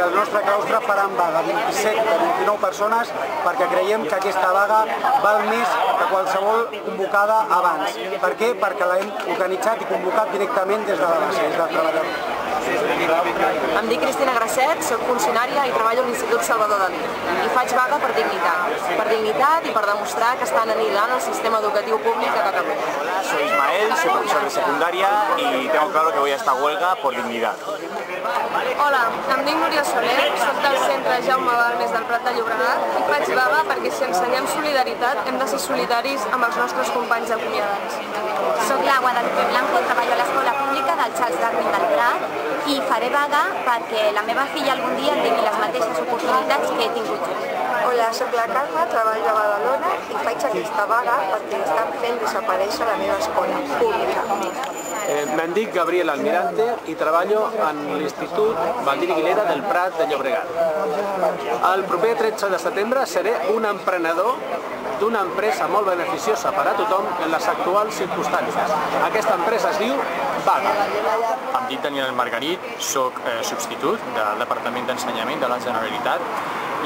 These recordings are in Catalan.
al nostre claustre faran vaga 27 de 29 persones perquè creiem que aquesta vaga val més que qualsevol convocada abans. Per què? Perquè l'hem organitzat i convocat directament des de la base, des del treballador. Em dic Cristina Grasset, soc funcionària i treballo a l'Institut Salvador Dalí. I faig vaga per dignitat. Per dignitat i per demostrar que estan anihilant el sistema educatiu públic a Catalunya. Hola, soy Ismael, soy profesor de secundaria y tengo claro que voy a esta huelga por dignidad. Hola, em dic Núria Soler, soc del centre Jaume Balmes del Prat de Llobregat i faig vaga perquè si ensenyem solidaritat hem de ser solidaris amb els nostres companys acomiadats. Soc la Guadalupe Blanco, treballo a l'escola pública del Charles Darwin del Prat i faré vaga perquè la meva filla algun dia tingui les mateixes oportunitats que he tingut jo. Hola, soc la Carme, treballo a Badalona i faig aquesta vaga perquè estan fent desaparèixer la meva escola pública. Em dic Gabriel Almirante i treballo en l'Institut Baldiri Guilera del Prat de Llobregat. El proper 13 de setembre seré un emprenedor d'una empresa molt beneficiosa per a tothom en les actuals circumstàncies. Aquesta empresa es diu Vaga. Em dic Daniel Margarit, soc substitut del Departament d'Ensenyament de la Generalitat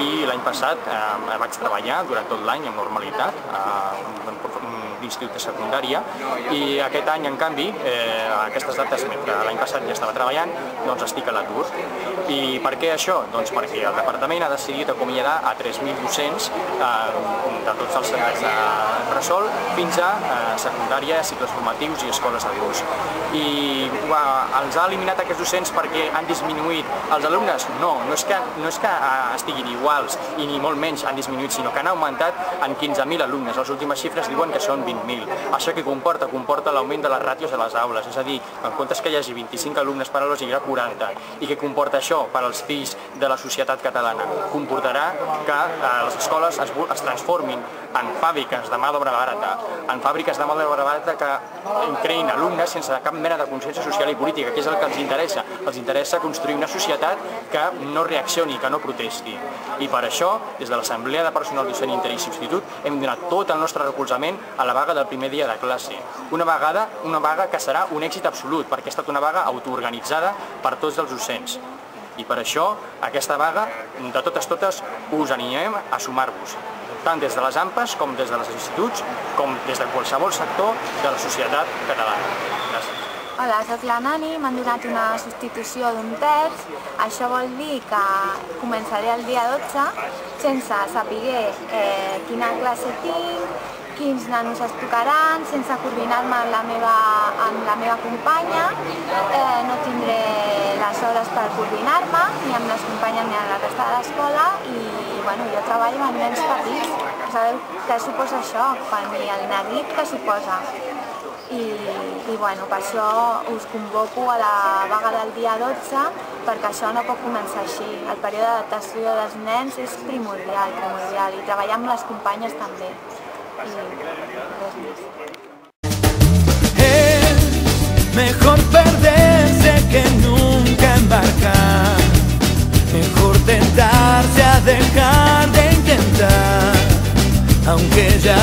i l'any passat vaig treballar durant tot l'any amb normalitat a l'institut de secundària i aquest any, en canvi, aquestes dates, mentre l'any passat ja estava treballant, doncs estic a l'atur. I per què això? Doncs perquè el departament ha decidit acomiadar a 3.000 docents de tots els centres de bressol fins a secundària, cicles formatius i escoles d'adults. I els ha eliminat aquests docents perquè han disminuït els alumnes? No, no és que estiguin iguals i ni molt menys han disminuït, sinó que han augmentat en 15.000 alumnes. Les últimes xifres diuen que són 20.000. Això que comporta? Comporta l'augment de les ràtios de les aules, és a dir, en comptes que hi hagi 25 alumnes per aula, hi haurà 40. I què comporta això per als fills de la societat catalana? Comportarà que les escoles es transformin en fàbriques de mà d'obra barata, en fàbriques de mà d'obra barata que creïn alumnes sense cap mena de consciència social i política, que és el que els interessa. Els interessa construir una societat que no reaccioni, que no protesti. I per això, des de l'Assemblea de Personal Docent Inter i Substitut, hem donat tot el nostre recolzament a la vaga del primer dia de classe. Una vaga que serà un èxit absolut, perquè ha estat una vaga autoorganitzada per tots els docents. I per això, aquesta vaga, de totes, us animem a sumar-vos, tant des de les AMPAs, com des de les instituts, com des de qualsevol sector de la societat catalana. Gràcies. Hola, soc la Nani, m'han donat una substitució d'un terç. Això vol dir que començaré el dia 12 sense saber quina classe tinc, quins nanos es tocaran, sense coordinar-me amb la meva companya, no tindré les hores per coordinar-me ni amb les companyes ni amb la resta de l'escola i jo treballo amb nens petits. Sabeu què suposa això? Ni el neguit que suposa. I per això us convoco a la vaga del dia 12 perquè això no pot començar així. El període d'adaptació dels nens és primordial i treballar amb les companyes també. Y res més. Es mejor perderse que nunca embarcar. Mejor tentarse a dejar de intentar, aunque ya